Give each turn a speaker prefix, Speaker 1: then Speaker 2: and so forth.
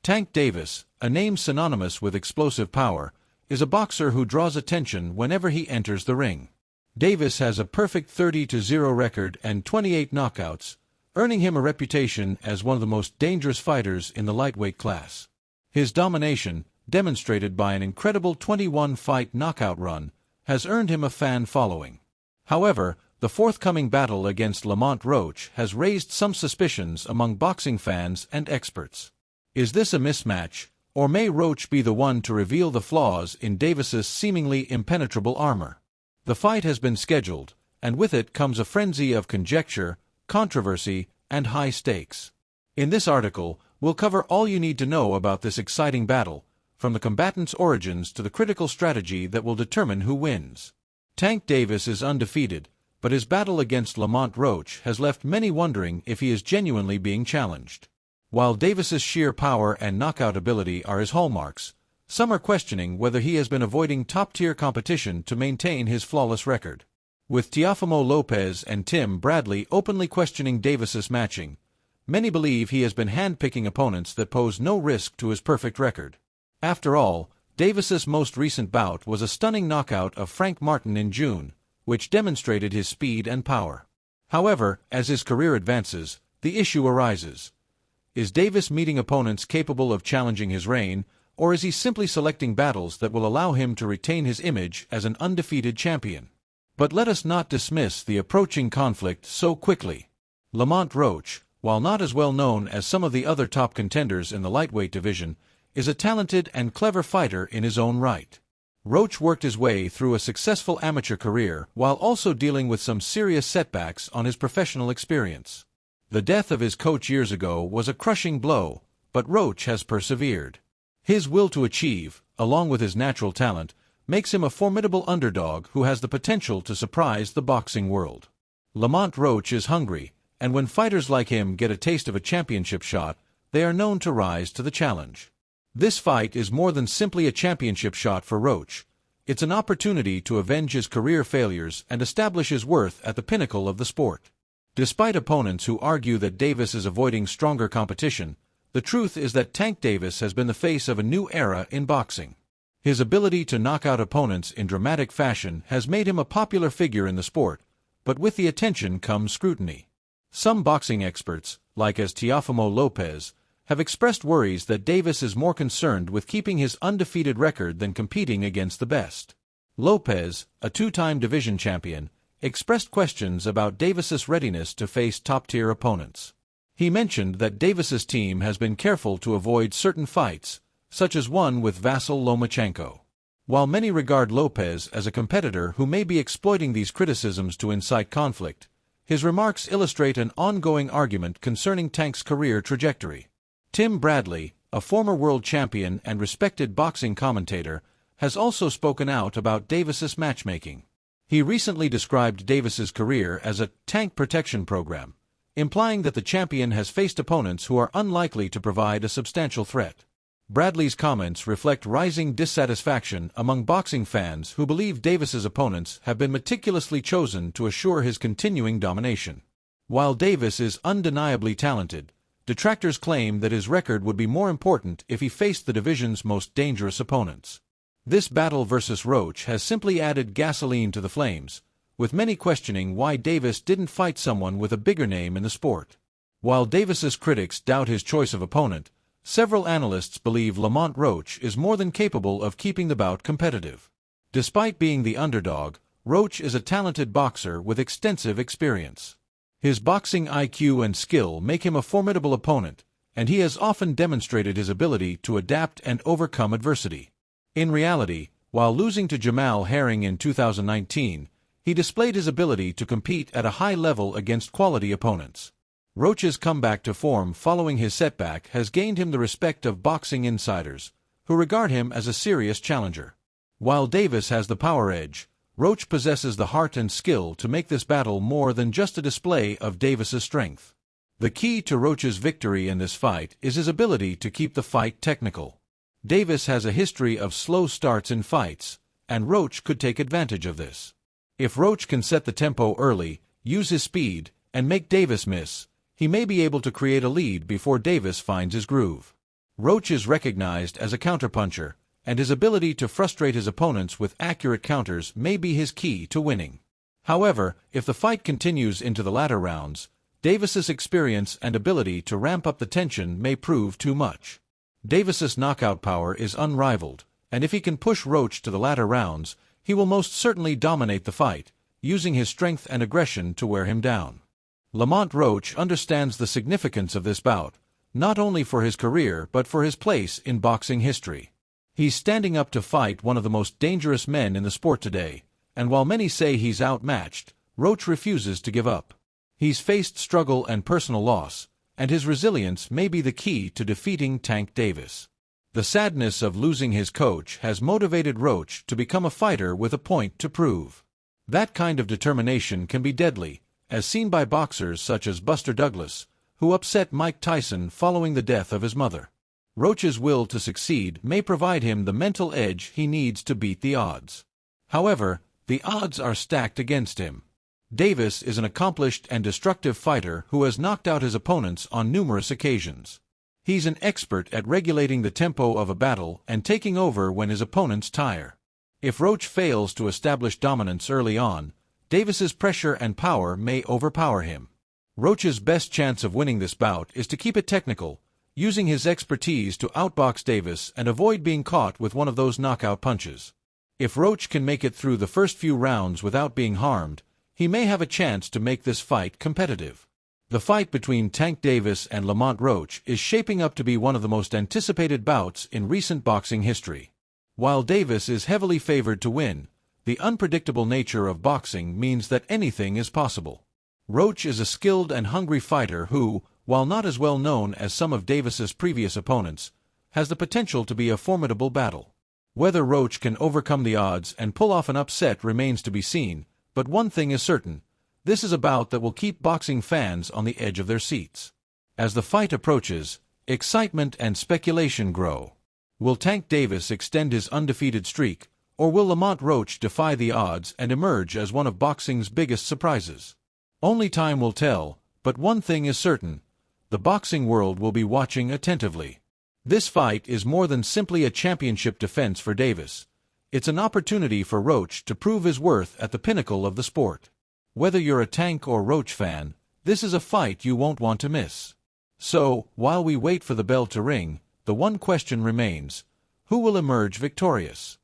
Speaker 1: Tank Davis, a name synonymous with explosive power, is a boxer who draws attention whenever he enters the ring. Davis has a perfect 30-0 record and 28 knockouts, earning him a reputation as one of the most dangerous fighters in the lightweight class. His domination, demonstrated by an incredible 21-fight knockout run, has earned him a fan following. However, the forthcoming battle against Lamont Roach has raised some suspicions among boxing fans and experts. Is this a mismatch, or may Roach be the one to reveal the flaws in Davis's seemingly impenetrable armor? The fight has been scheduled, and with it comes a frenzy of conjecture, controversy, and high stakes. In this article, we'll cover all you need to know about this exciting battle, from the combatants' origins to the critical strategy that will determine who wins. Tank Davis is undefeated, but his battle against Lamont Roach has left many wondering if he is genuinely being challenged. While Davis's sheer power and knockout ability are his hallmarks, some are questioning whether he has been avoiding top-tier competition to maintain his flawless record. With Teofimo Lopez and Tim Bradley openly questioning Davis's matching, many believe he has been handpicking opponents that pose no risk to his perfect record. After all, Davis's most recent bout was a stunning knockout of Frank Martin in June, which demonstrated his speed and power. However, as his career advances, the issue arises. Is Davis meeting opponents capable of challenging his reign, or is he simply selecting battles that will allow him to retain his image as an undefeated champion? But let us not dismiss the approaching conflict so quickly. Lamont Roach, while not as well known as some of the other top contenders in the lightweight division, is a talented and clever fighter in his own right. Roach worked his way through a successful amateur career while also dealing with some serious setbacks on his professional experience. The death of his coach years ago was a crushing blow, but Roach has persevered. His will to achieve, along with his natural talent, makes him a formidable underdog who has the potential to surprise the boxing world. Lamont Roach is hungry, and when fighters like him get a taste of a championship shot, they are known to rise to the challenge. This fight is more than simply a championship shot for Roach. It's an opportunity to avenge his career failures and establish his worth at the pinnacle of the sport. Despite opponents who argue that Davis is avoiding stronger competition, the truth is that Tank Davis has been the face of a new era in boxing. His ability to knock out opponents in dramatic fashion has made him a popular figure in the sport, but with the attention comes scrutiny. Some boxing experts, like as Teofimo Lopez, have expressed worries that Davis is more concerned with keeping his undefeated record than competing against the best. Lopez, a two-time division champion, expressed questions about Davis's readiness to face top-tier opponents. He mentioned that Davis's team has been careful to avoid certain fights, such as one with Vasyl Lomachenko. While many regard Lopez as a competitor who may be exploiting these criticisms to incite conflict, his remarks illustrate an ongoing argument concerning Tank's career trajectory. Tim Bradley, a former world champion and respected boxing commentator, has also spoken out about Davis's matchmaking. He recently described Davis's career as a tank protection program, implying that the champion has faced opponents who are unlikely to provide a substantial threat. Bradley's comments reflect rising dissatisfaction among boxing fans who believe Davis's opponents have been meticulously chosen to assure his continuing domination. While Davis is undeniably talented, detractors claim that his record would be more important if he faced the division's most dangerous opponents. This battle versus Roach has simply added gasoline to the flames, with many questioning why Davis didn't fight someone with a bigger name in the sport. While Davis's critics doubt his choice of opponent, several analysts believe Lamont Roach is more than capable of keeping the bout competitive. Despite being the underdog, Roach is a talented boxer with extensive experience. His boxing IQ and skill make him a formidable opponent, and he has often demonstrated his ability to adapt and overcome adversity. In reality, while losing to Jamal Herring in 2019, he displayed his ability to compete at a high level against quality opponents. Roach's comeback to form following his setback has gained him the respect of boxing insiders, who regard him as a serious challenger. While Davis has the power edge, Roach possesses the heart and skill to make this battle more than just a display of Davis's strength. The key to Roach's victory in this fight is his ability to keep the fight technical. Davis has a history of slow starts in fights, and Roach could take advantage of this. If Roach can set the tempo early, use his speed, and make Davis miss, he may be able to create a lead before Davis finds his groove. Roach is recognized as a counterpuncher, and his ability to frustrate his opponents with accurate counters may be his key to winning. However, if the fight continues into the latter rounds, Davis's experience and ability to ramp up the tension may prove too much. Davis's knockout power is unrivaled, and if he can push Roach to the latter rounds, he will most certainly dominate the fight, using his strength and aggression to wear him down. Lamont Roach understands the significance of this bout, not only for his career but for his place in boxing history. He's standing up to fight one of the most dangerous men in the sport today, and while many say he's outmatched, Roach refuses to give up. He's faced struggle and personal loss, and his resilience may be the key to defeating Tank Davis. The sadness of losing his coach has motivated Roach to become a fighter with a point to prove. That kind of determination can be deadly, as seen by boxers such as Buster Douglas, who upset Mike Tyson following the death of his mother. Roach's will to succeed may provide him the mental edge he needs to beat the odds. However, the odds are stacked against him. Davis is an accomplished and destructive fighter who has knocked out his opponents on numerous occasions. He's an expert at regulating the tempo of a battle and taking over when his opponents tire. If Roach fails to establish dominance early on, Davis's pressure and power may overpower him. Roach's best chance of winning this bout is to keep it technical, using his expertise to outbox Davis and avoid being caught with one of those knockout punches. If Roach can make it through the first few rounds without being harmed, he may have a chance to make this fight competitive. The fight between Tank Davis and Lamont Roach is shaping up to be one of the most anticipated bouts in recent boxing history. While Davis is heavily favored to win, the unpredictable nature of boxing means that anything is possible. Roach is a skilled and hungry fighter who, while not as well known as some of Davis's previous opponents, has the potential to be a formidable battle. Whether Roach can overcome the odds and pull off an upset remains to be seen, but one thing is certain: this is a bout that will keep boxing fans on the edge of their seats. As the fight approaches, excitement and speculation grow. Will Tank Davis extend his undefeated streak, or will Lamont Roach defy the odds and emerge as one of boxing's biggest surprises? Only time will tell, but one thing is certain: the boxing world will be watching attentively. This fight is more than simply a championship defense for Davis. It's an opportunity for Roach to prove his worth at the pinnacle of the sport. Whether you're a Tank or Roach fan, this is a fight you won't want to miss. So, while we wait for the bell to ring, the one question remains: who will emerge victorious?